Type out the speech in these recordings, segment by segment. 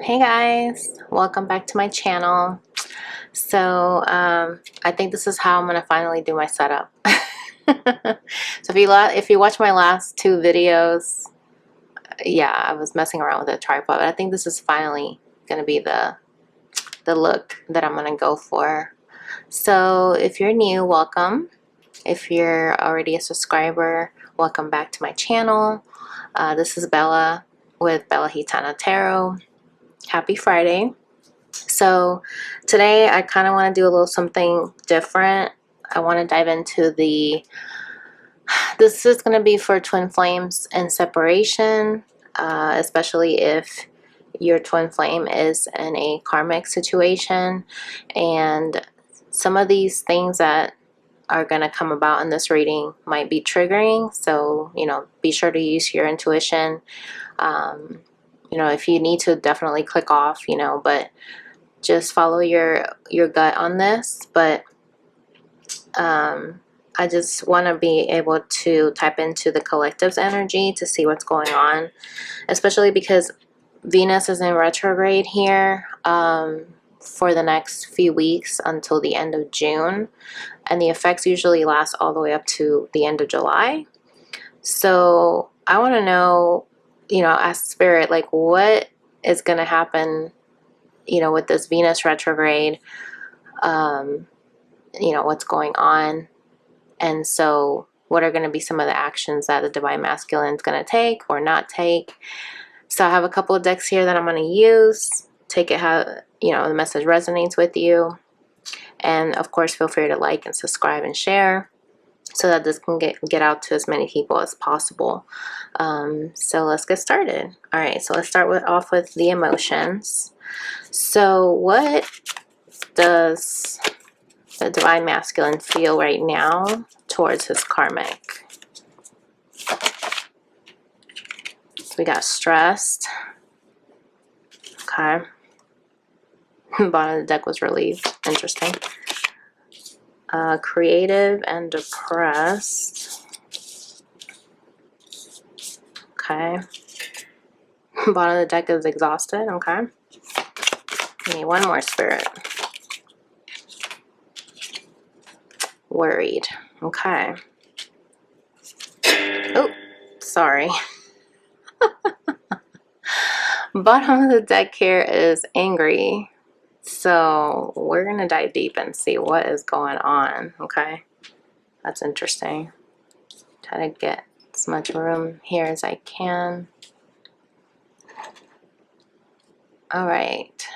Hey guys, welcome back to my channel. So I think this is how I'm gonna finally do my setup. So if you watch my last two videos, yeah, I was messing around with a tripod, but I think this is finally gonna be the look that I'm gonna go for. So if you're new, welcome. If you're already a subscriber, welcome back to my channel. This is Bella with Bella Gitana Tarot. Happy Friday. So today I kind of want to do a little something different. I want to dive into this is going to be for twin flames and separation, especially if your twin flame is in a karmic situation, and some of these things that are going to come about in this reading might be triggering. So, be sure to use your intuition. If you need to, definitely click off, but just follow your gut on this. But I just want to be able to tap into the collective's energy to see what's going on, especially because Venus is in retrograde here for the next few weeks until the end of June, and the effects usually last all the way up to the end of July. So I want to know, ask Spirit, like, what is going to happen with this Venus retrograde, what's going on. And so what are going to be some of the actions that the Divine Masculine is going to take or not take. So I have a couple of decks here that I'm going to use. Take it how, the message resonates with you. And of course, feel free to like and subscribe and share so that this can get out to as many people as possible. So let's get started. All right, so let's start off with the emotions. So what does the Divine Masculine feel right now towards his karmic? We got stressed. Okay. Bottom of the deck was relieved. Interesting. Creative and depressed. Okay. Bottom of the deck is exhausted. Okay. I need one more, Spirit. Worried. Okay. Oh, sorry. Bottom of the deck here is angry. So we're going to dive deep and see what is going on. Okay. That's interesting. Try to get as much room here as I can. All right.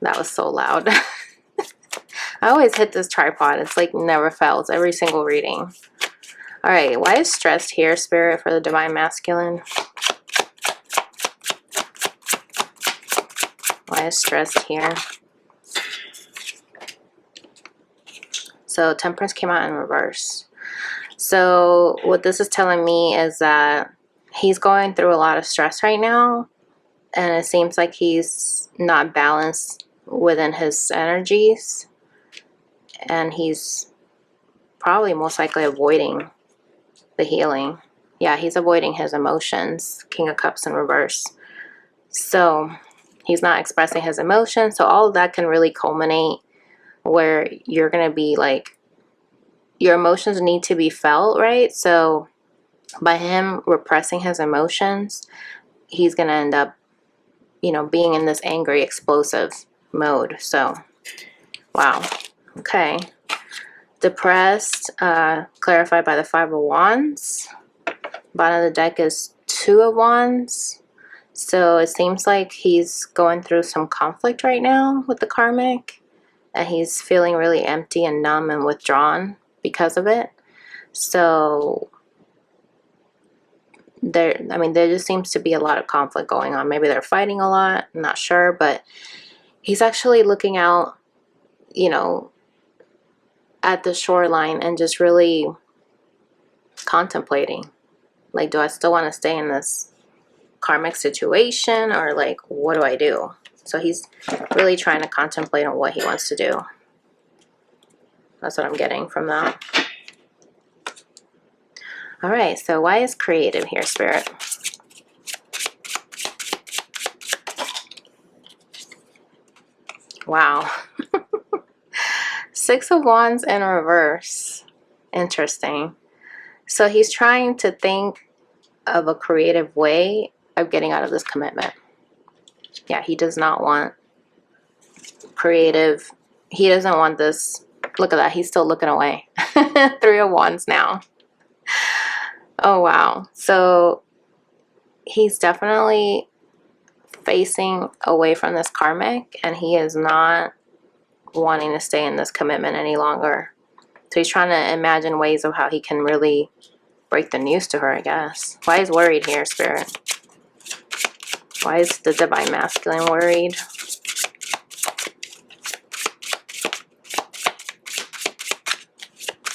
That was so loud. I always hit this tripod. It's like never fails every single reading. All right. Why is stressed here, Spirit, for the Divine Masculine? Why is stressed here? So Temperance came out in reverse. So what this is telling me is that he's going through a lot of stress right now, and it seems like he's not balanced within his energies, and he's probably most likely avoiding the healing. Yeah, he's avoiding his emotions. King of Cups in reverse. So he's not expressing his emotions. So all of that can really culminate where you're going to be like, your emotions need to be felt, right? So by him repressing his emotions, he's going to end up, being in this angry, explosive mode. So, wow. Okay. Depressed, clarified by the Five of Wands. Bottom of the deck is Two of Wands. So it seems like he's going through some conflict right now with the karmic, and he's feeling really empty and numb and withdrawn because of it. So there just seems to be a lot of conflict going on. Maybe they're fighting a lot, I'm not sure, but he's actually looking out, at the shoreline and just really contemplating, like, do I still want to stay in this karmic situation, or like, what do I do? So he's really trying to contemplate on what he wants to do. That's what I'm getting from that. All right, so why is creative here, Spirit? Wow. Six of Wands in reverse. Interesting. So he's trying to think of a creative way of getting out of this commitment. Yeah, he does not want creative. He doesn't want this. Look at that. He's still looking away. Three of Wands now. Oh, wow. So he's definitely facing away from this karmic, and he is not wanting to stay in this commitment any longer. So he's trying to imagine ways of how he can really break the news to her, I guess. Why is worried here, Spirit? Why is the Divine Masculine worried?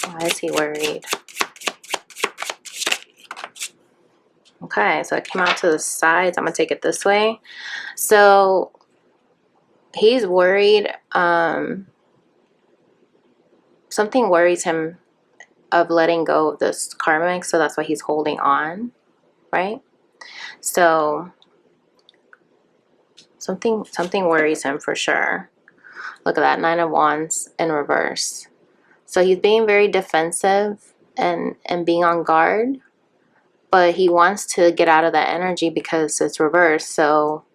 Why is he worried? Okay, so it came out to the sides. I'm going to take it this way. So he's worried. Something worries him of letting go of this karmic, so that's why he's holding on, right? So something worries him for sure. Look at that, Nine of Wands in reverse. So he's being very defensive and being on guard, but he wants to get out of that energy because it's reversed. So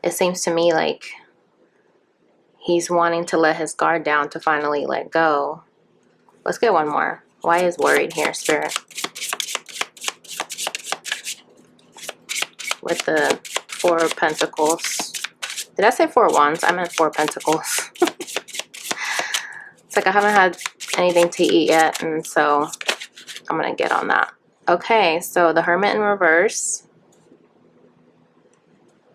it seems to me like he's wanting to let his guard down to finally let go. Let's get one more. Why is worried here, Spirit? With the Four of Pentacles. Did I say Four of Wands? I meant Four of Pentacles. It's like I haven't had anything to eat yet, and so I'm going to get on that. Okay, so the Hermit in reverse.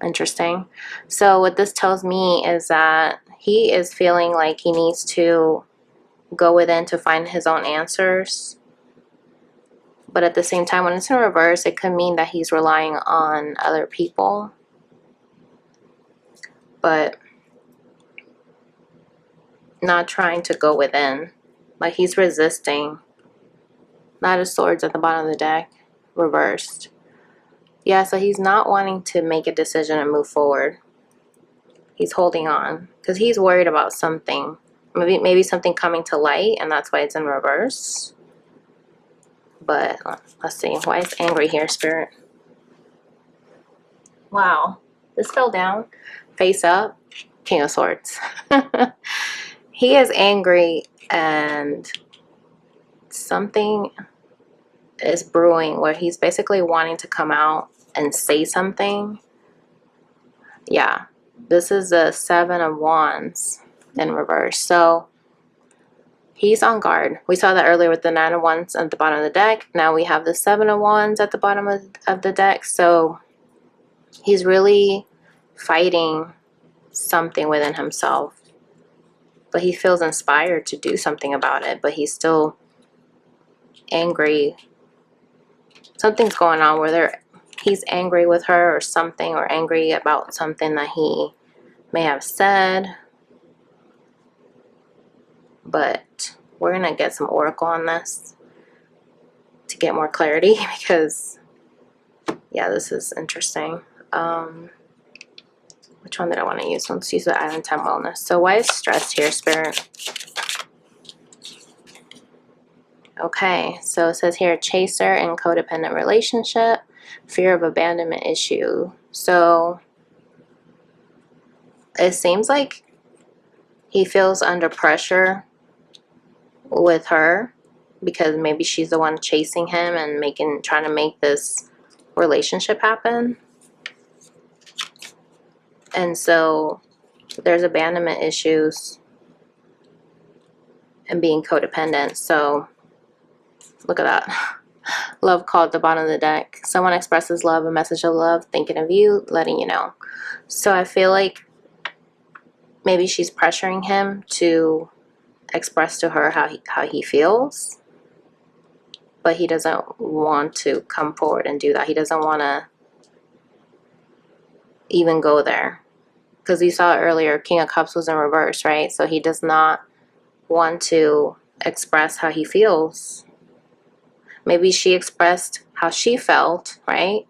Interesting. So what this tells me is that he is feeling like he needs to go within to find his own answers. But at the same time, when it's in reverse, it could mean that he's relying on other people. But not trying to go within. Like he's resisting. Knight of Swords at the bottom of the deck. Reversed. Yeah, so he's not wanting to make a decision and move forward. He's holding on. Because he's worried about something. Maybe something coming to light, and that's why it's in reverse. But let's see. Why is angry here, Spirit? Wow. This fell down. Face up. King of Swords. He is angry, and something is brewing where he's basically wanting to come out and say something. Yeah. This is the Seven of Wands in reverse. So he's on guard. We saw that earlier with the Nine of Wands at the bottom of the deck. Now we have the Seven of Wands at the bottom of the deck. So he's really fighting something within himself. But he feels inspired to do something about it. But he's still angry. Something's going on where he's angry with her or something, or angry about something that he may have said. But we're going to get some oracle on this to get more clarity, because yeah, this is interesting. Which one did I want to use? Let's use the Island Time Wellness. So why is stressed here, Spirit? Okay, so it says here, chaser in codependent relationship, fear of abandonment issue. So it seems like he feels under pressure with her, because maybe she's the one chasing him and trying to make this relationship happen. And so there's abandonment issues and being codependent. So look at that. Love called at the bottom of the deck. Someone expresses love, a message of love, thinking of you, letting you know. So I feel like maybe she's pressuring him to express to her how he feels. But he doesn't want to come forward and do that. He doesn't want to even go there. Because you saw earlier, King of Cups was in reverse, right? So he does not want to express how he feels. Maybe she expressed how she felt, right?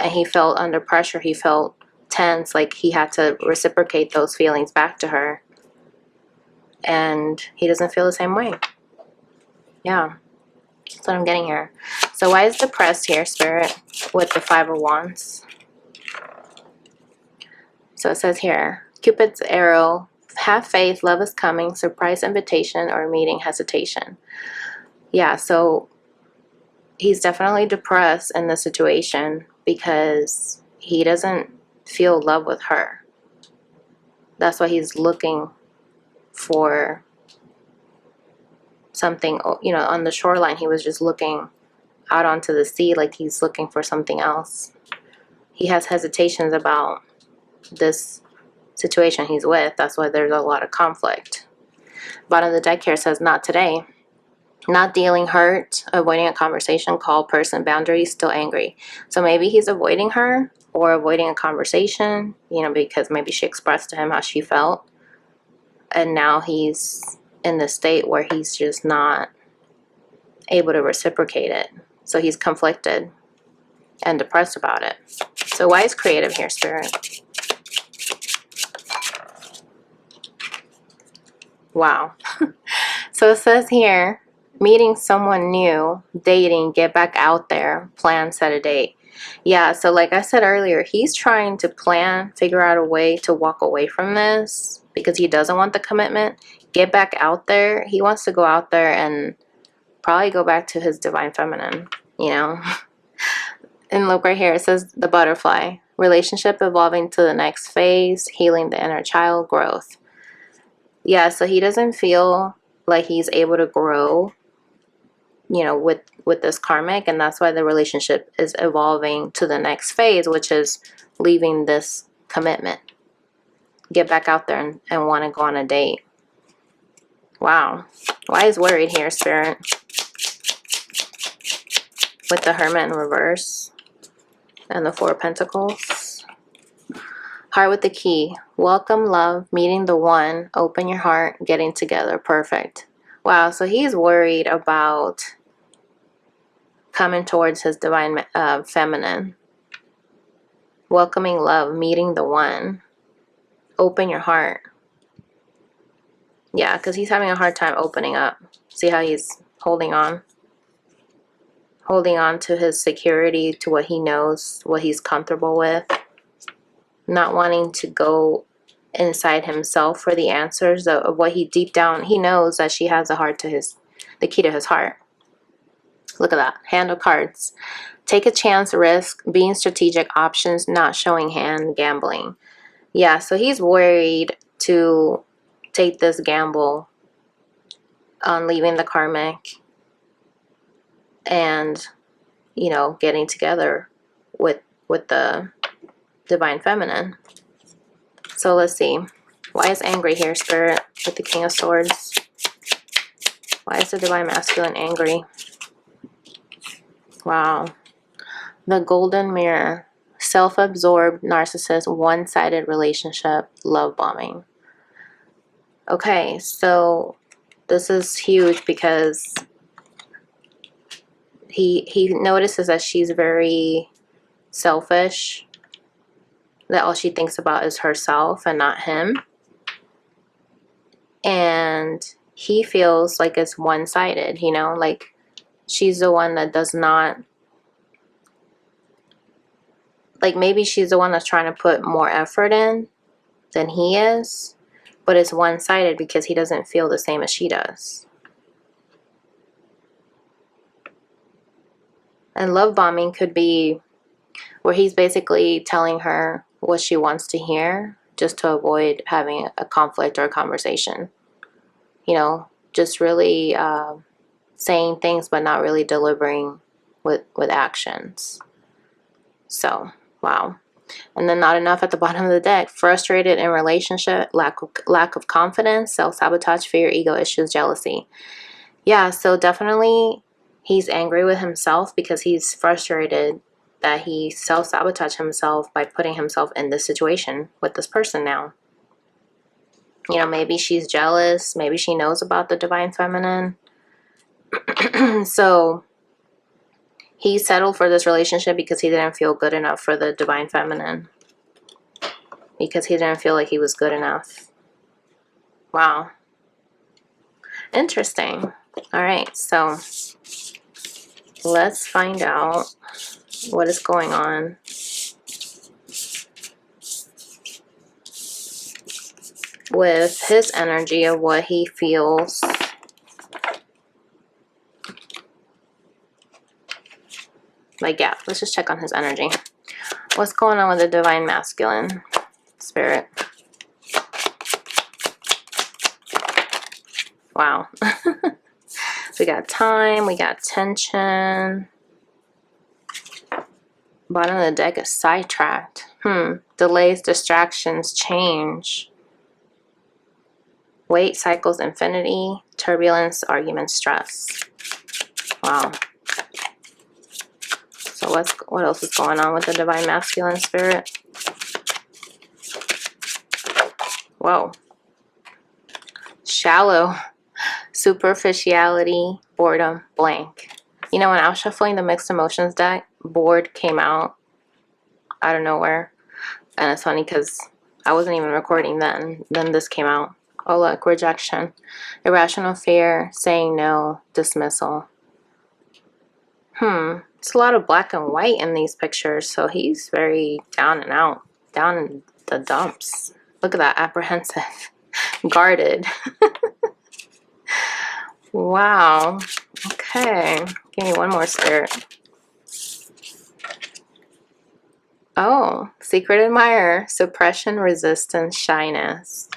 And he felt under pressure. He felt tense, like he had to reciprocate those feelings back to her. And he doesn't feel the same way. Yeah, that's what I'm getting here. So why is depressed here, Spirit, with the Five of Wands? So it says here, Cupid's arrow, have faith, love is coming, surprise invitation, or meeting hesitation. Yeah, so he's definitely depressed in the situation because he doesn't feel love with her. That's why he's looking for something, you know, on the shoreline. He was just looking out onto the sea like he's looking for something else. He has hesitations about this situation he's with. That's why there's a lot of conflict. Bottom of the deck here says, not today. Not dealing, hurt, avoiding a conversation, call, person, boundaries, still angry. So maybe he's avoiding her or avoiding a conversation, you know, because maybe she expressed to him how she felt. And now he's in the state where he's just not able to reciprocate it. So he's conflicted and depressed about it. So why is creative here, Spirit? Wow. So it says here, meeting someone new, dating, get back out there, plan, set a date. Yeah, so like I said earlier, he's trying to plan, figure out a way to walk away from this because he doesn't want the commitment. Get back out there. He wants to go out there and probably go back to his divine feminine, you know. And look right here, it says the butterfly. Relationship evolving to the next phase, healing the inner child, growth. Yeah, so he doesn't feel like he's able to grow, you know, with this karmic, and that's why the relationship is evolving to the next phase, which is leaving this commitment. Get back out there and want to go on a date. Wow. Why is worried here, Spirit? With the Hermit in reverse and the Four of Pentacles. Heart with the key. Welcome, love, meeting the one, open your heart, getting together. Perfect. Wow, so he's worried about coming towards his divine feminine. Welcoming love, meeting the one. Open your heart. Yeah, because he's having a hard time opening up. See how he's holding on? Holding on to his security, to what he knows, what he's comfortable with. Not wanting to go inside himself for the answers of what he deep down, he knows that she has the key to his heart. Look at that. Hand of cards. Take a chance, risk, being strategic, options, not showing hand, gambling. Yeah, so he's worried to take this gamble on leaving the karmic and, you know, getting together with the divine feminine. So let's see. Why is angry here, Spirit, with the King of Swords? Why is the divine masculine angry? Wow. The golden mirror. Self-absorbed, narcissist, one-sided relationship, love bombing. Okay, so this is huge because he notices that she's very selfish, that all she thinks about is herself and not him. And he feels like it's one-sided, you know, like she's the one that does not, like maybe she's the one that's trying to put more effort in than he is, but it's one-sided because he doesn't feel the same as she does. And love bombing could be where he's basically telling her what she wants to hear just to avoid having a conflict or a conversation. You know, just really saying things but not really delivering with actions. So, wow. And then not enough at the bottom of the deck. Frustrated in relationship, lack of confidence, self-sabotage, fear, ego issues, jealousy. Yeah, so definitely he's angry with himself because he's frustrated that he self-sabotaged himself by putting himself in this situation with this person now. You know, maybe she's jealous. Maybe she knows about the divine feminine. So he settled for this relationship because he didn't feel good enough for the divine feminine. because he didn't feel like he was good enough. Wow. Interesting. All right, so let's find out what is going on with his energy of what he feels. Like, yeah, let's just check on his energy. What's going on with the divine masculine spirit? Wow. We got time, we got tension. Bottom of the deck is sidetracked. Delays, distractions, change. Wait, cycles, infinity. Turbulence, argument, stress. Wow. So what else is going on with the divine masculine spirit? Whoa. Shallow. Superficiality, boredom, blank. You know, when I was shuffling the mixed emotions deck, bored came out out of nowhere. And it's funny because I wasn't even recording then. Then this came out. Oh, look, rejection. Irrational fear, saying no, dismissal. It's a lot of black and white in these pictures. So he's very down and out. Down in the dumps. Look at that, apprehensive. Guarded. Wow. Okay. Give me one more spirit. Oh, secret admirer, suppression, resistance, shyness.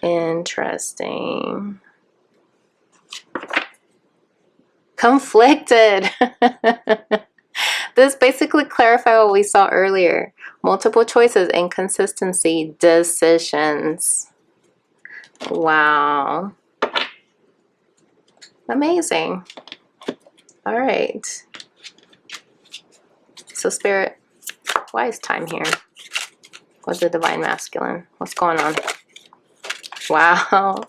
Interesting. Conflicted. This basically clarifies what we saw earlier. Multiple choices, inconsistency, decisions. Wow. Amazing. All right. So spirit, why is time here? What's the divine masculine? What's going on? Wow.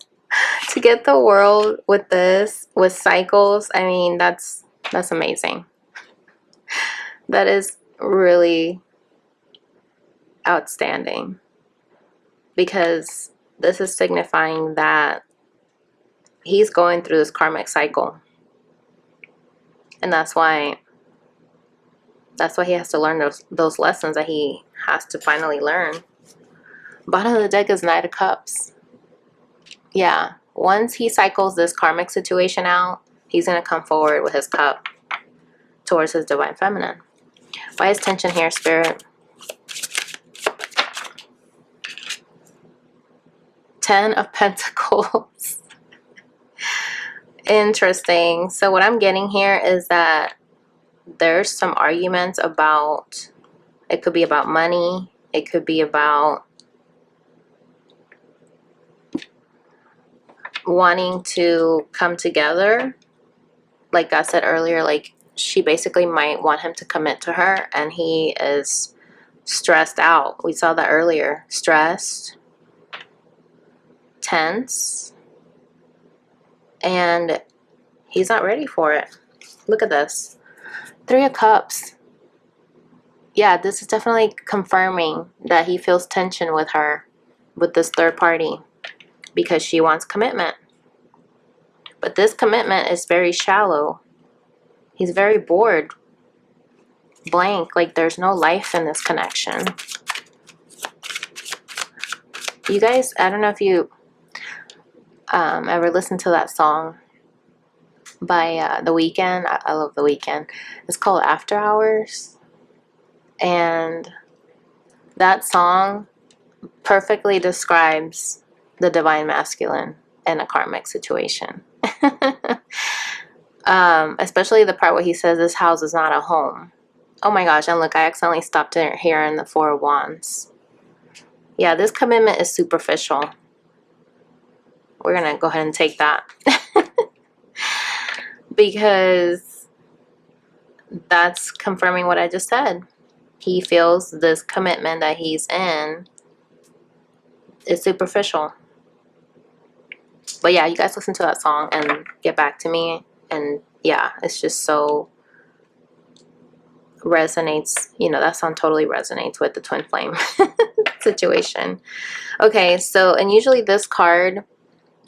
To get the world with this, with cycles, I mean, that's amazing. That is really outstanding. Because this is signifying that he's going through this karmic cycle. And that's why he has to learn those lessons that he has to finally learn. Bottom of the deck is Knight of Cups. Yeah, once he cycles this karmic situation out, he's going to come forward with his cup towards his divine feminine. Why is tension here, spirit? 10 of Pentacles. Interesting. So what I'm getting here is that there's some arguments about, it could be about money, it could be about wanting to come together. Like I said earlier, like she basically might want him to commit to her and he is stressed out. We saw that earlier. Stressed, tense, and he's not ready for it. Look at this. 3 of Cups. Yeah, this is definitely confirming that he feels tension with her, with this third party, because she wants commitment. But this commitment is very shallow. He's very bored. Blank, like there's no life in this connection. You guys, I don't know if you ever listened to that song by The Weeknd. I love The Weeknd. It's called After Hours. And that song perfectly describes the divine masculine in a karmic situation. Especially the part where he says this house is not a home. Oh my gosh, and look, I accidentally stopped here in the 4 of Wands. Yeah, this commitment is superficial. We're going to go ahead and take that. Because that's confirming what I just said. He feels this commitment that he's in is superficial. But yeah, you guys listen to that song and get back to me. And yeah, it's just so resonates. You know, that song totally resonates with the twin flame. situation. Okay, so, and usually this card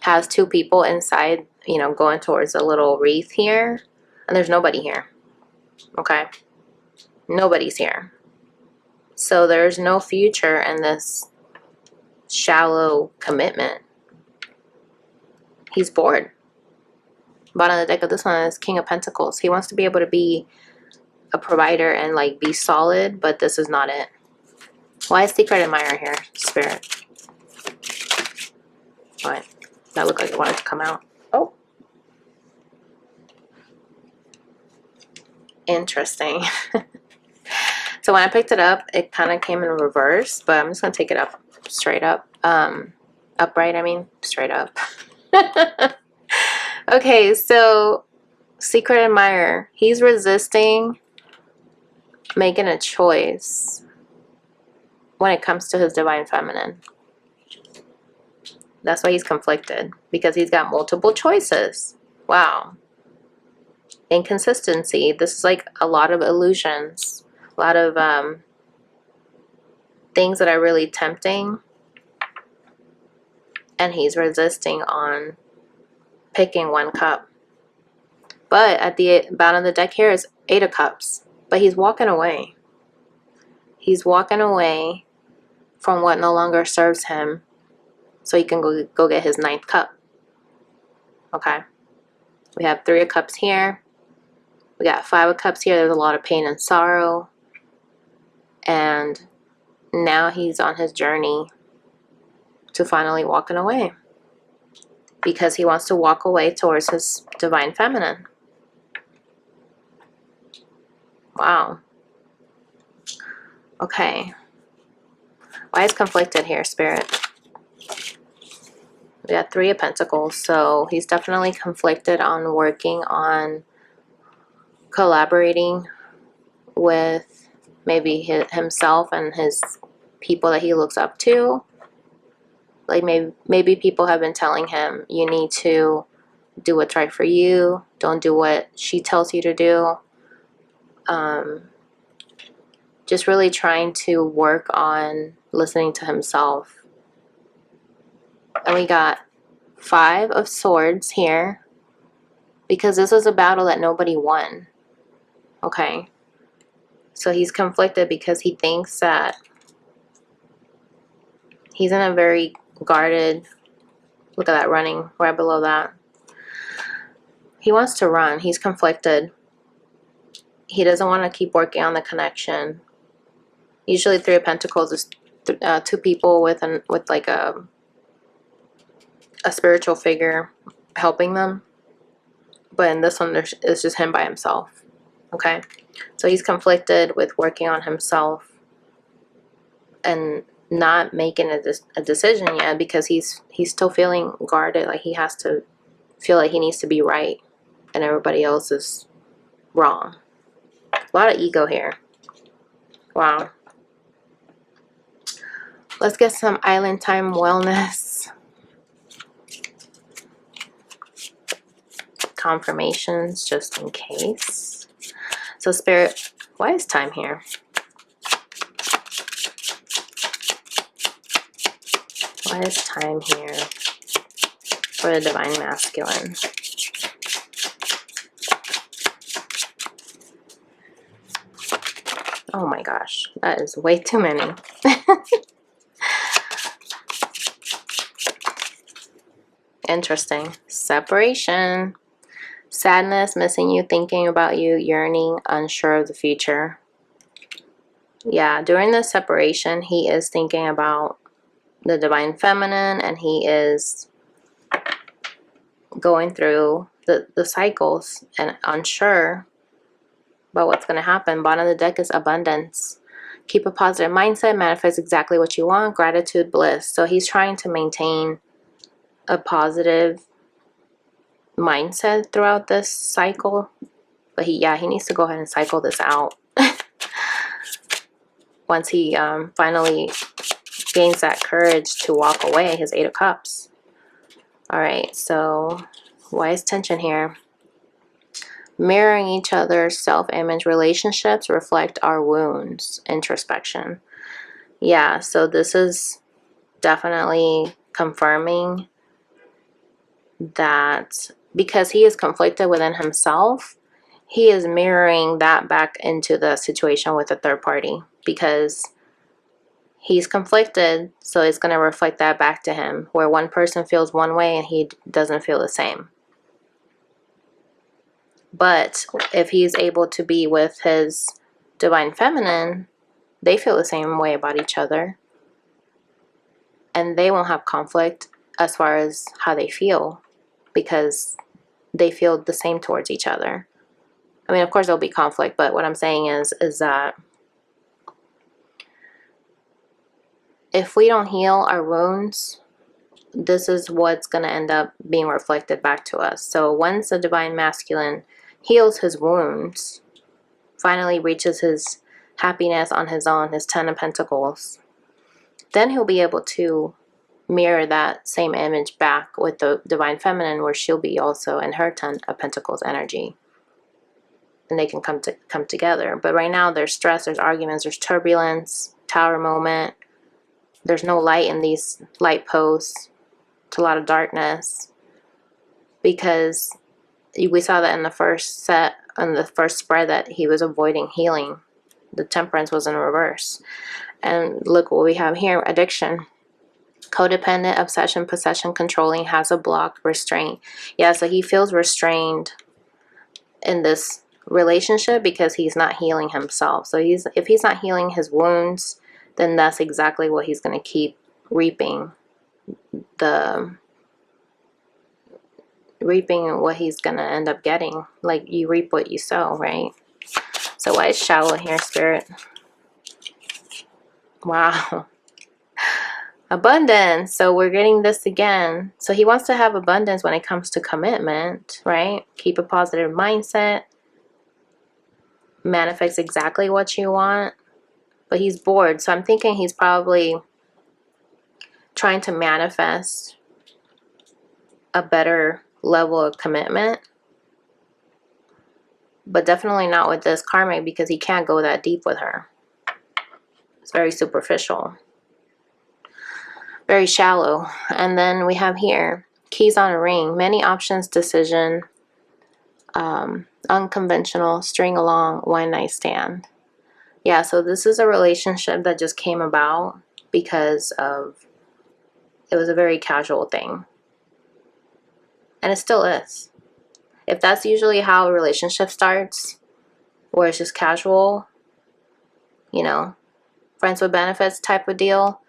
has two people inside, you know, going towards a little wreath here, and there's nobody here. Okay, nobody's here. So there's no future in this shallow commitment. He's bored. Bottom of the deck of this one is King of Pentacles. He wants to be able to be a provider and like be solid, but this is not it. Why is Secret Admirer here, Spirit? What? That looked like it wanted to come out. Oh. Interesting. So when I picked it up, it kind of came in reverse, but I'm just going to take it up straight up. Upright, I mean, straight up. Okay, so Secret Admirer. He's resisting making a choice when it comes to his divine feminine. That's why he's conflicted, because he's got multiple choices. Wow. Inconsistency. This is like a lot of illusions, a lot of things that are really tempting, and he's resisting on picking one cup. But at the bottom of the deck here is 8 of Cups, but he's walking away. He's walking away from what no longer serves him, so he can go get his 9th cup. Okay. We have 3 of Cups here. We got 5 of Cups here. There's a lot of pain and sorrow. And now he's on his journey to finally walking away, because he wants to walk away towards his divine feminine. Wow. Okay. Why is conflicted here, Spirit? We got 3 of Pentacles, so he's definitely conflicted on working on collaborating with maybe himself and his people that he looks up to. Like maybe people have been telling him, you need to do what's right for you. Don't do what she tells you to do. Just really trying to work on listening to himself. And we got 5 of Swords here, because this is a battle that nobody won. Okay. So he's conflicted because he thinks that he's in a very guarded, look at that running right below that. He wants to run. He's conflicted. He doesn't want to keep working on the connection. Usually 3 of Pentacles is 2 people with like a spiritual figure helping them. But in this one, it's just him by himself. Okay? So he's conflicted with working on himself and not making a decision yet, because he's still feeling guarded. Like he has to feel like he needs to be right and everybody else is wrong. A lot of ego here. Wow. Let's get some island time wellness confirmations just in case. So Spirit, why is time here? Why is time here for the divine masculine? Oh my gosh, that is way too many. Interesting. Separation. Sadness, missing you, thinking about you, yearning, unsure of the future. Yeah, during this separation, he is thinking about the divine feminine, and he is going through the cycles and unsure about what's going to happen. Bottom of the deck is abundance. Keep a positive mindset, manifest exactly what you want, gratitude, bliss. So he's trying to maintain a positive mindset throughout this cycle, but he needs to go ahead and cycle this out. Once he finally gains that courage to walk away, his 8 of Cups. All right, so why is tension here? Mirroring each other's self-image, relationships reflect our wounds. Introspection. Yeah, so this is definitely confirming that because he is conflicted within himself, he is mirroring that back into the situation with a third party, because he's conflicted, so it's going to reflect that back to him, where one person feels one way and he doesn't feel the same. But if he's able to be with his divine feminine, they feel the same way about each other, and they won't have conflict as far as how they feel, because they feel the same towards each other. I mean, of course there'll be conflict, but what I'm saying is that if we don't heal our wounds, this is what's going to end up being reflected back to us. So once the divine masculine heals his wounds, finally reaches his happiness on his own, his 10 of Pentacles, then he'll be able to mirror that same image back with the divine feminine, where she'll be also in her 10 of Pentacles energy, and they can come together. But right now there's stress, there's arguments, there's turbulence, tower moment. There's no light in these light posts. It's a lot of darkness, because we saw that in the first set, on the first spread, that he was avoiding healing. The temperance was in reverse. And look what we have here: addiction, codependent, obsession, possession, controlling, has a block, restraint. Yeah, so he feels restrained in this relationship because he's not healing himself. So if he's not healing his wounds, then that's exactly what he's going to keep reaping. Reaping what he's going to end up getting. Like, you reap what you sow, right? So why is shallow here, Spirit? Wow. Abundance. So we're getting this again. So he wants to have abundance when it comes to commitment, right? Keep a positive mindset. Manifest exactly what you want. But he's bored. So I'm thinking he's probably trying to manifest a better level of commitment. But definitely not with this karmic, because he can't go that deep with her. It's very superficial. Very shallow. And then we have here, keys on a ring. Many options, decision, unconventional, string along, one night stand. Yeah, so this is a relationship that just came about because of, it was a very casual thing. And it still is. If that's usually how a relationship starts, where it's just casual, you know, friends with benefits type of deal,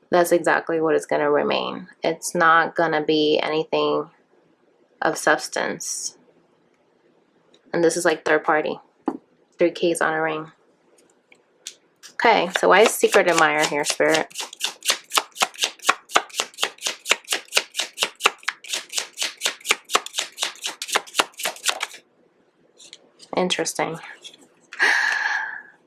that's exactly what it's going to remain. It's not going to be anything of substance. And this is like third party. 3 keys on a ring. Okay, so why is secret admirer here, Spirit? Interesting.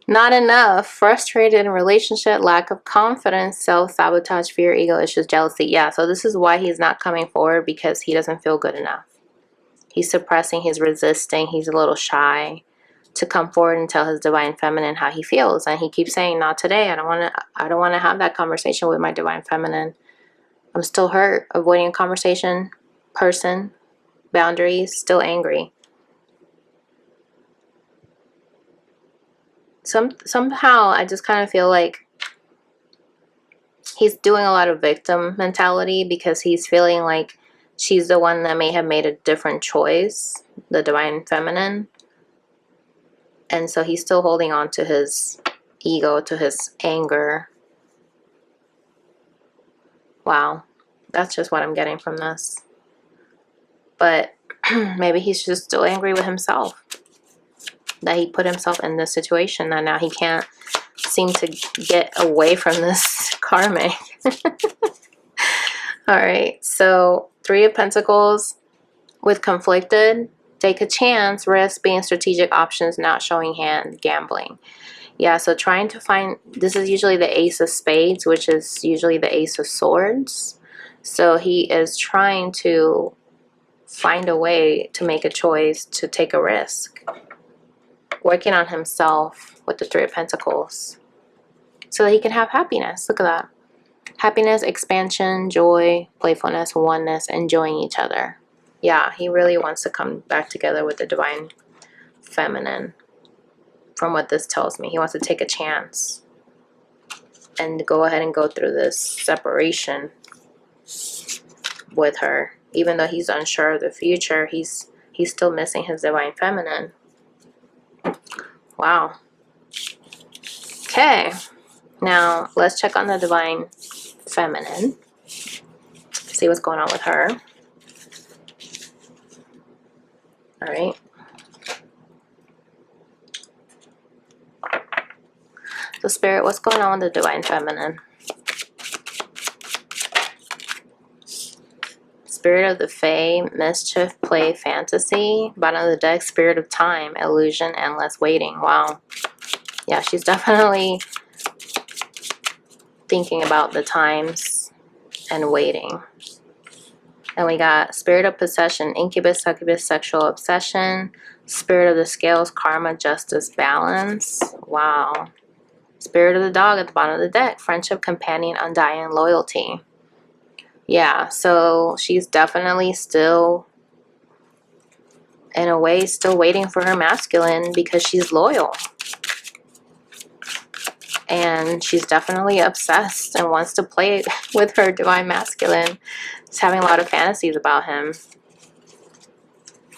Not enough. Frustrated in relationship, lack of confidence, self-sabotage, fear, ego issues, jealousy. Yeah, so this is why he's not coming forward, because he doesn't feel good enough. He's suppressing, he's resisting, he's a little shy to come forward and tell his divine feminine how he feels. And he keeps saying, not today. I don't want to have that conversation with my divine feminine. I'm still hurt, avoiding a conversation, person, boundaries, still angry. Somehow I just kind of feel like he's doing a lot of victim mentality, because he's feeling like she's the one that may have made a different choice, the divine feminine. And so he's still holding on to his ego, to his anger. Wow, that's just what I'm getting from this. But maybe he's just still angry with himself, that he put himself in this situation, and now he can't seem to get away from this karmic. All right, so 3 of Pentacles with conflicted. Take a chance, risk, being strategic, options, not showing hand, gambling. Yeah, so trying to find, this is usually the Ace of Spades, which is usually the Ace of Swords. So he is trying to find a way to make a choice, to take a risk. Working on himself with the 3 of Pentacles. so that he can have happiness. Look at that. Happiness, expansion, joy, playfulness, oneness, enjoying each other. Yeah, he really wants to come back together with the divine feminine. From what this tells me, he wants to take a chance and go ahead and go through this separation with her. Even though he's unsure of the future, he's still missing his divine feminine. Wow. Okay. Now, let's check on the divine feminine. See what's going on with her. Alright. So, Spirit, what's going on with the divine feminine? Spirit of the Fae, mischief, play, fantasy. Bottom of the deck, spirit of time, illusion, endless waiting. Wow. Yeah, she's definitely thinking about the times and waiting. And we got spirit of possession, incubus, succubus, sexual obsession. Spirit of the scales, karma, justice, balance. Wow. Spirit of the dog at the bottom of the deck, friendship, companion, undying loyalty. Yeah, so she's definitely still, in a way, still waiting for her masculine because she's loyal. And she's definitely obsessed and wants to play with her divine masculine. She's having a lot of fantasies about him.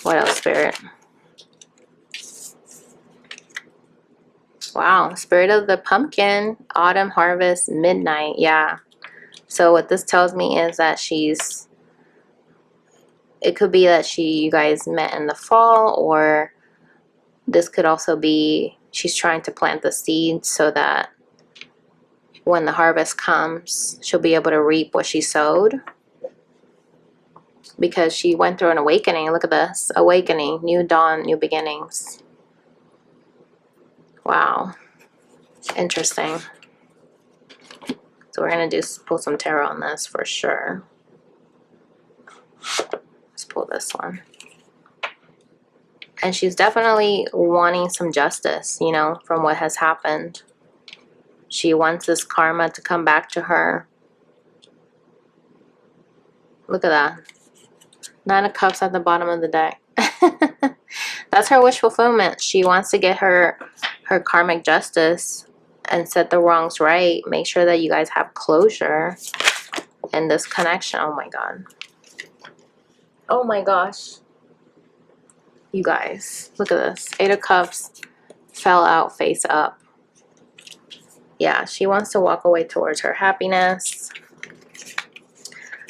What else, Spirit? Wow, Spirit of the pumpkin, autumn, harvest, midnight. Yeah. So what this tells me is that it could be that you guys met in the fall, or this could also be she's trying to plant the seeds so that when the harvest comes, she'll be able to reap what she sowed. Because she went through an awakening. Look at this. Awakening, new dawn, new beginnings. Wow. Interesting. So we're going to pull some tarot on this for sure. Let's pull this one. And she's definitely wanting some justice, you know, from what has happened. She wants this karma to come back to her. Look at that. 9 of Cups at the bottom of the deck. That's her wish fulfillment. She wants to get her karmic justice and set the wrongs right. Make sure that you guys have closure in this connection. Oh my God. Oh my gosh. You guys, look at this. 8 of Cups fell out face up. Yeah, she wants to walk away towards her happiness.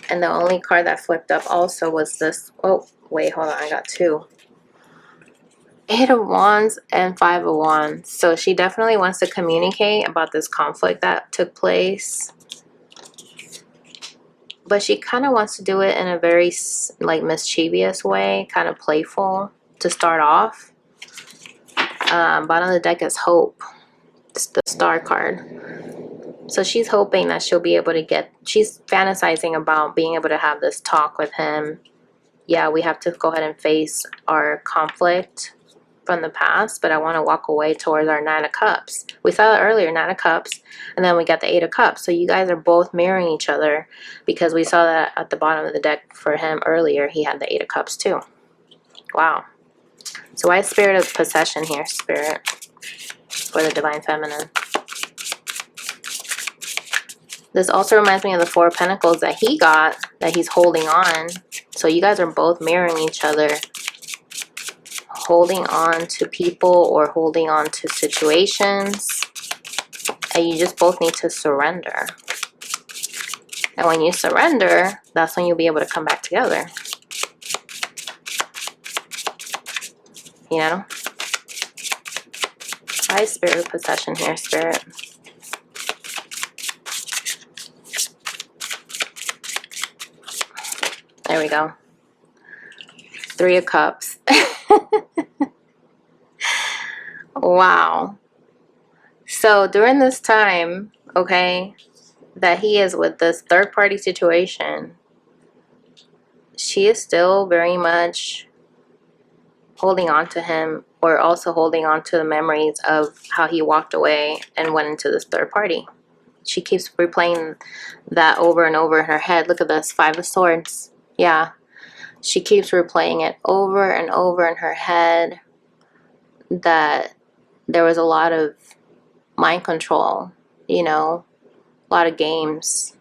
And the only card that flipped up also was this. Oh, wait, hold on. I got 2. 8 of Wands and 5 of Wands. So she definitely wants to communicate about this conflict that took place. But she kind of wants to do it in a very like mischievous way, kind of playful to start off. Bottom of the deck is hope. It's the star card. So she's hoping that she'll be able to she's fantasizing about being able to have this talk with him. Yeah, we have to go ahead and face our conflict from the past, but I want to walk away towards our 9 of Cups. We saw that earlier, 9 of Cups, and then we got the 8 of Cups. So you guys are both mirroring each other, because we saw that at the bottom of the deck for him earlier. He had the 8 of Cups too. Wow. So why is Spirit of possession here, Spirit, for the divine feminine? This also reminds me of the 4 of Pentacles that he got, that he's holding on. So you guys are both mirroring each other. Holding on to people or holding on to situations. And you just both need to surrender. And when you surrender, that's when you'll be able to come back together. You know? Why is Spirit of possession here, Spirit? There we go. 3 of Cups. Wow. So during this time, okay, that he is with this third party situation, she is still very much holding on to him or also holding on to the memories of how he walked away and went into this third party. She keeps replaying that over and over in her head. Look at this, 5 of Swords. Yeah. She keeps replaying it over and over in her head that there was a lot of mind control, you know, a lot of games.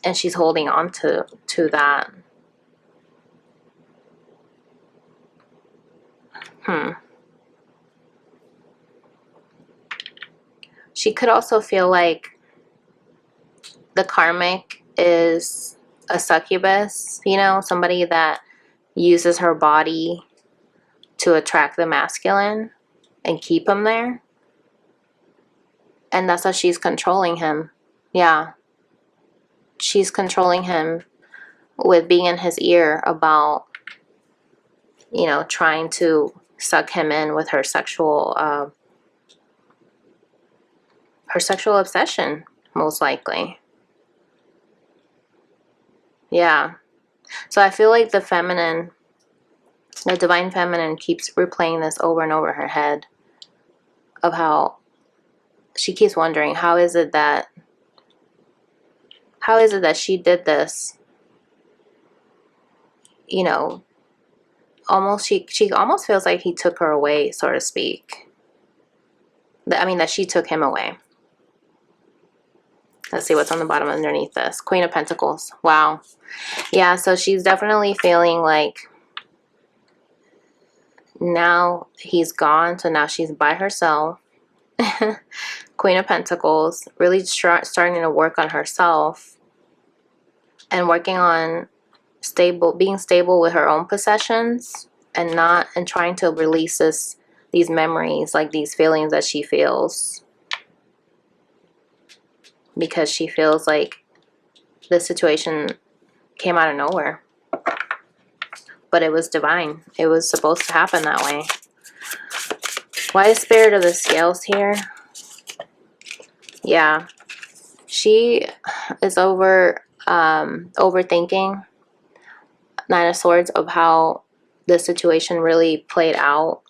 And she's holding on to that. She could also feel like the karmic is a succubus, you know, somebody that uses her body to attract the masculine and keep him there. And that's how she's controlling him. Yeah. She's controlling him with being in his ear about, you know, trying to suck him in with her sexual obsession, most likely. Yeah. So I feel like the feminine, the divine feminine, keeps replaying this over and over in her head of how she keeps wondering, how is it that she did this, you know, almost, she almost feels like he took her away, so to speak. I mean, that she took him away. Let's see what's on the bottom underneath this. Queen of Pentacles. Wow. Yeah, so she's definitely feeling like now he's gone, so now she's by herself. Queen of Pentacles, really starting to work on herself and working on being stable with her own possessions, and trying to release these memories, like these feelings that she feels, because she feels like this situation came out of nowhere, but it was divine. It was supposed to happen that way. Why is Spirit of the Scales here? Yeah, she is overthinking. 9 of Swords, of how the situation really played out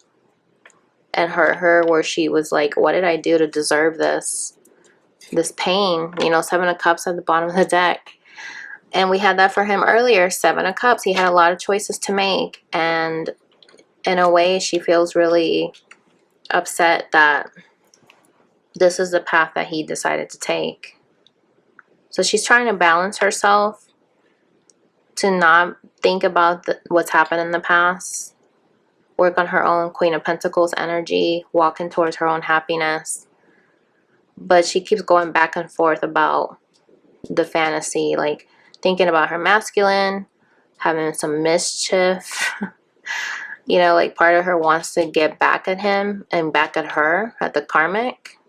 and hurt her, where she was like, what did I do to deserve this pain? You know, 7 of Cups at the bottom of the deck. And we had that for him earlier, 7 of Cups. He had a lot of choices to make, and in a way she feels really upset that this is the path that he decided to take. So she's trying to balance herself to not think about what's happened in the past, work on her own Queen of Pentacles energy, walking towards her own happiness. But she keeps going back and forth about the fantasy, like thinking about her masculine, having some mischief. You know, like part of her wants to get back at him and back at her, at the karmic.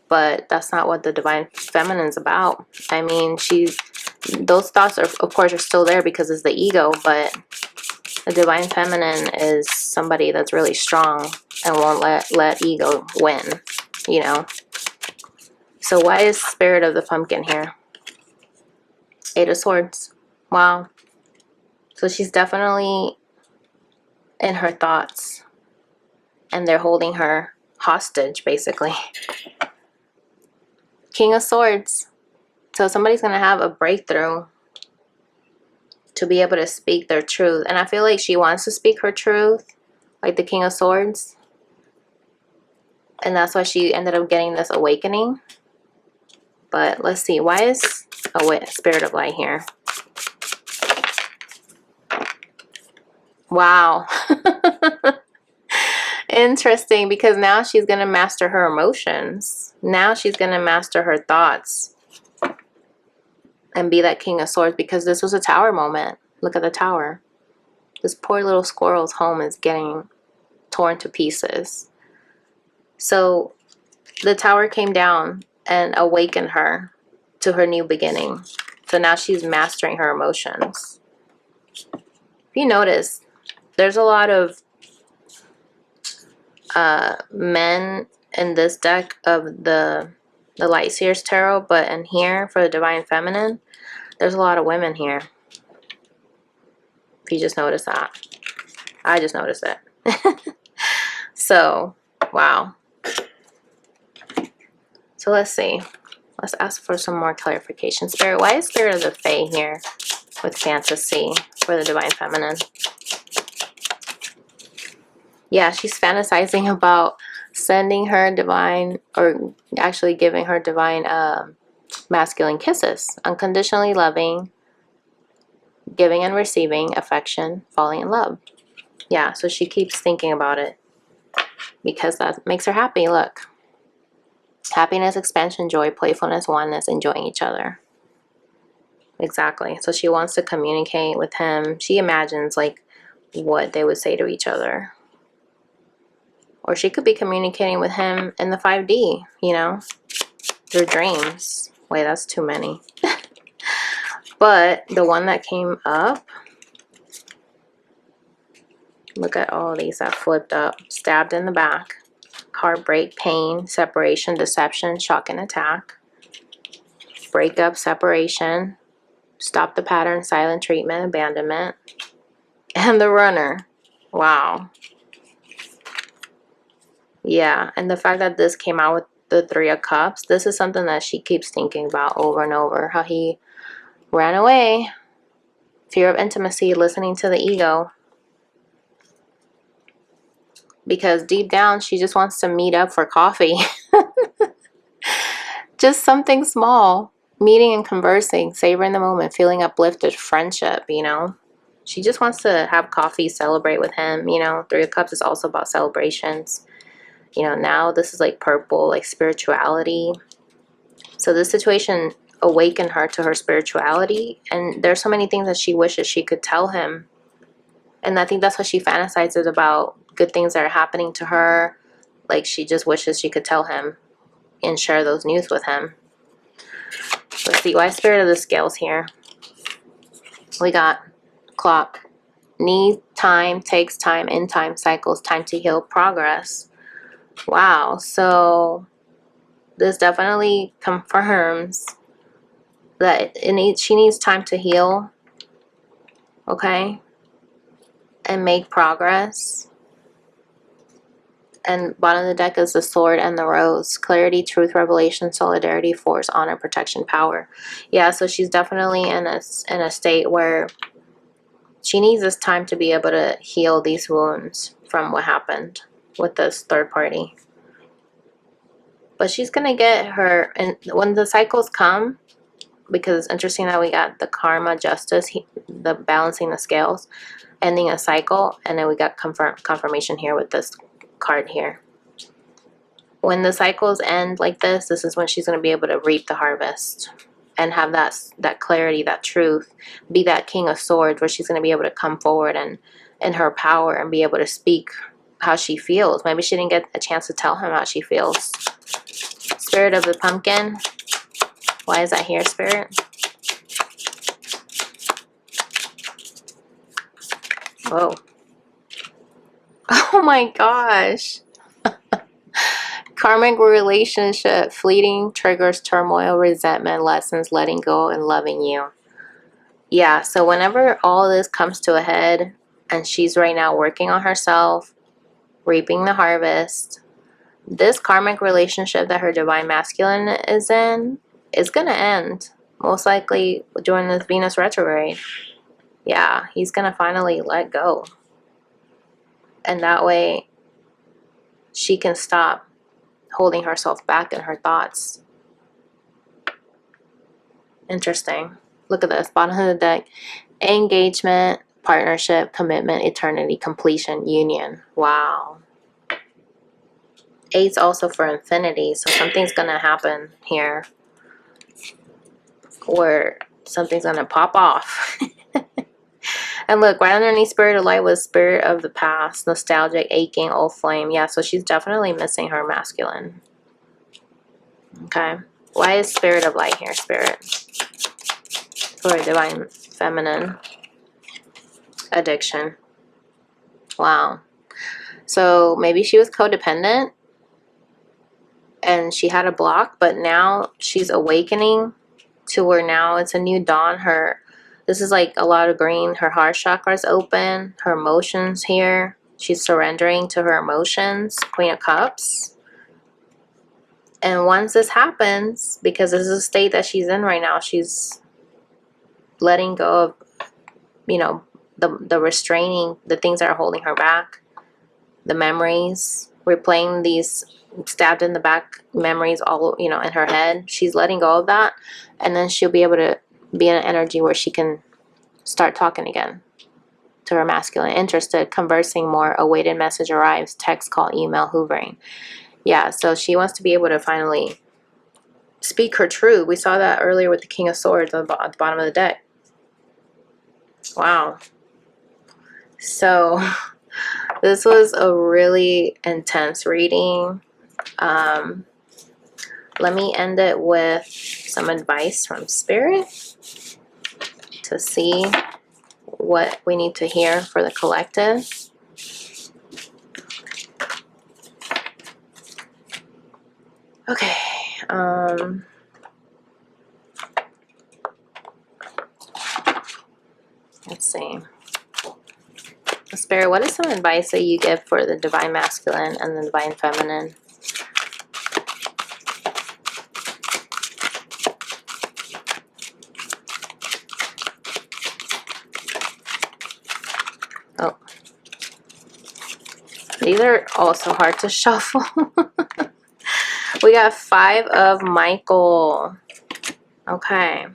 But that's not what the divine feminine's about. I mean, those thoughts are, of course, are still there because it's the ego, but the divine feminine is somebody that's really strong and won't let ego win, you know. So why is Spirit of the Pumpkin here? 8 of Swords. Wow. So she's definitely in her thoughts, and they're holding her hostage, basically. King of Swords. So somebody's going to have a breakthrough to be able to speak their truth. And I feel like she wants to speak her truth, like the King of Swords. And that's why she ended up getting this awakening. But let's see. Why is Spirit of Light here? Wow. Interesting, because now she's going to master her emotions. Now she's going to master her thoughts and be that King of Swords, because this was a tower moment. Look at the tower. This poor little squirrel's home is getting torn to pieces. So the tower came down and awakened her to her new beginning. So now she's mastering her emotions. If you notice, there's a lot of men in this deck of the Light Seers Tarot, but in here for the Divine Feminine, there's a lot of women here. If you just notice that. I just noticed it. So, wow. So let's see. Let's ask for some more clarification. Spirit, why is Spirit of the Fae here with fantasy for the Divine Feminine? Yeah, she's fantasizing about sending her divine, or actually giving her divine masculine kisses. Unconditionally loving, giving and receiving affection, falling in love. Yeah, so she keeps thinking about it because that makes her happy. Look. Happiness, expansion, joy, playfulness, oneness, enjoying each other. Exactly. So she wants to communicate with him. She imagines like what they would say to each other. Or she could be communicating with him in the 5D, you know, through dreams. Wait, that's too many. But the one that came up, look at all these that flipped up. Stabbed in the back. Heartbreak, pain, separation, deception, shock and attack. Breakup, separation. Stop the pattern, silent treatment, abandonment. And the runner. Wow. Yeah, and the fact that this came out with the Three of Cups, this is something that she keeps thinking about over and over. How he ran away. Fear of intimacy, listening to the ego. Because deep down, she just wants to meet up for coffee. Just something small. Meeting and conversing, savoring the moment, feeling uplifted, friendship, you know. She just wants to have coffee, celebrate with him, you know. Three of Cups is also about celebrations. You know, now this is like purple, like spirituality. So this situation awakened her to her spirituality. And there's so many things that she wishes she could tell him. And I think that's what she fantasizes about. Good things that are happening to her. Like she just wishes she could tell him and share those news with him. Let's see, why Spirit of the Scales here? We got clock. Need time, takes time, in time, cycles, time to heal, progress. Wow, so this definitely confirms that she needs time to heal, okay, and make progress. And bottom of the deck is the Sword and the Rose. Clarity, truth, revelation, solidarity, force, honor, protection, power. Yeah, so she's definitely in a state where she needs this time to be able to heal these wounds from what happened with this third party. But she's going to get her, and when the cycles come, because it's interesting that we got the karma, justice, the balancing the scales, ending a cycle, and then we got confirmation here with this card here. When the cycles end like this is when she's going to be able to reap the harvest and have that clarity, that truth, be that King of Swords, where she's going to be able to come forward and in her power and be able to speak how she feels. Maybe she didn't get a chance to tell him how she feels. Spirit of the Pumpkin. Why is that here, Spirit? Whoa. Oh my gosh. Karmic relationship, fleeting, triggers, turmoil, resentment, lessons, letting go, and loving you. Yeah, so whenever all this comes to a head and she's right now working on herself, reaping the harvest, this karmic relationship that her divine masculine is in is going to end. Most likely during this Venus retrograde. Yeah, he's going to finally let go. And that way she can stop holding herself back in her thoughts. Interesting. Look at this. Bottom of the deck. Engagement, partnership, commitment, eternity, completion, union. Wow. 8's also for infinity. So something's going to happen here where something's going to pop off. And look, right underneath Spirit of Light was Spirit of the Past, nostalgic, aching, old flame. Yeah, so she's definitely missing her masculine. Okay. Why is Spirit of Light here, Spirit? For Divine Feminine. Addiction. Wow. So maybe she was codependent and she had a block, but now she's awakening to where now it's a new dawn. Her This is like a lot of green. Her heart chakra is open. Her emotions here. She's surrendering to her emotions. Queen of Cups. And once this happens, because this is a state that she's in right now, she's letting go of, you know, the restraining, the things that are holding her back, the memories, replaying these stabbed in the back memories all, you know, in her head. She's letting go of that, and then she'll be able to be in an energy where she can start talking again to her masculine. Interested, conversing more, awaited message arrives, text, call, email, hoovering. Yeah, so she wants to be able to finally speak her truth. We saw that earlier with the King of Swords at the bottom of the deck. Wow. So this was a really intense reading. Let me end it with some advice from Spirit to see what we need to hear for the collective. Okay. Let's see. Spirit, what is some advice that you give for the Divine Masculine and the Divine Feminine? Oh. These are also hard to shuffle. We got 5 of Michael. Okay.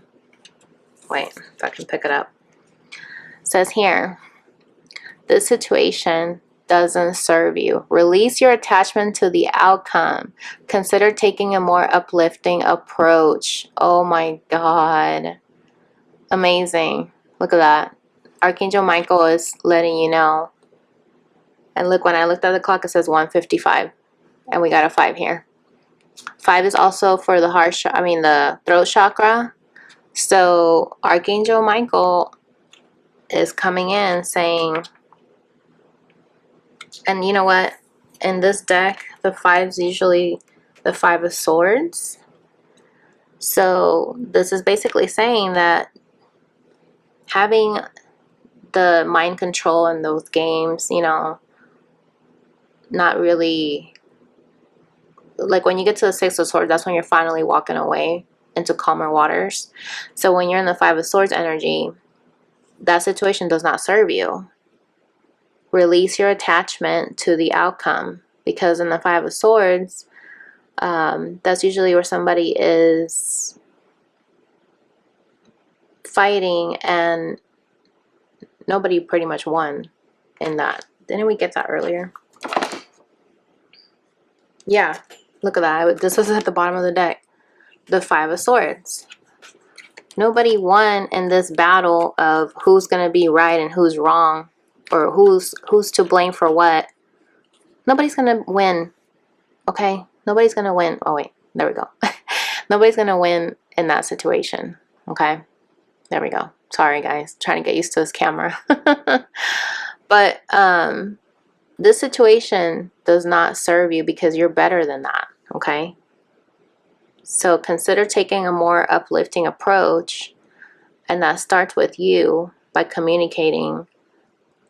Wait, if I can pick it up. It says here, this situation doesn't serve you. Release your attachment to the outcome. Consider taking a more uplifting approach. Oh my God. Amazing. Look at that. Archangel Michael is letting you know. And look, when I looked at the clock, it says 1:55. And we got a 5 here. 5 is also for the heart, the throat chakra. So Archangel Michael is coming in saying, and you know what? In this deck, the 5 is usually the 5 of Swords. So this is basically saying that having the mind control in those games, you know, not really, like when you get to the 6 of Swords, that's when you're finally walking away into calmer waters. So when you're in the 5 of Swords energy, that situation does not serve you. Release your attachment to the outcome, because in the 5 of Swords, that's usually where somebody is fighting and nobody pretty much won in that. Didn't we get that earlier? Yeah, look at that. This was at the bottom of the deck. The 5 of Swords. Nobody won in this battle of who's going to be right and who's wrong, or who's to blame for what. Nobody's going to win. Okay? Nobody's going to win. Oh, wait. There we go. Nobody's going to win in that situation. Okay? There we go. Sorry, guys. Trying to get used to this camera. But this situation does not serve you because you're better than that. Okay? So consider taking a more uplifting approach, and that starts with you by communicating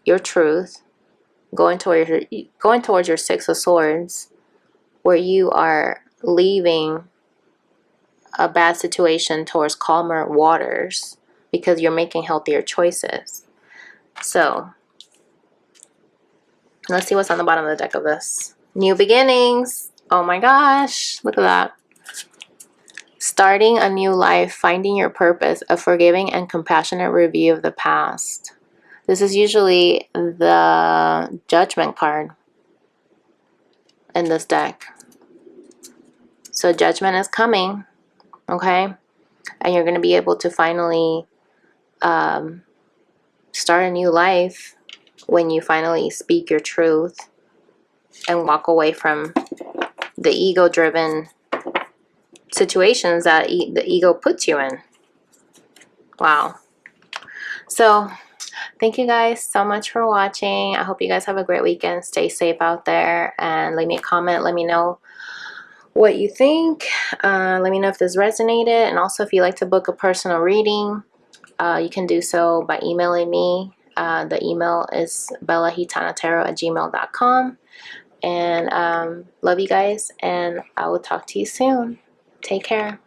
your truth, going towards your 6 of Swords, where you are leaving a bad situation towards calmer waters because you're making healthier choices. So let's see what's on the bottom of the deck of this. New beginnings. Oh my gosh, look at that. Starting a new life, finding your purpose, a forgiving and compassionate review of the past. This is usually the Judgment card in this deck. So Judgment is coming, okay? And you're going to be able to finally start a new life when you finally speak your truth and walk away from the ego-driven situations that the ego puts you in. Wow. So thank you guys so much for watching. I hope you guys have a great weekend. Stay safe out there, and leave me a comment. Let me know what you think. Let me know if this resonated, and also if you'd like to book a personal reading, you can do so by emailing me. The email is bellahitanatero@gmail.com. And love you guys, and I will talk to you soon. Take care.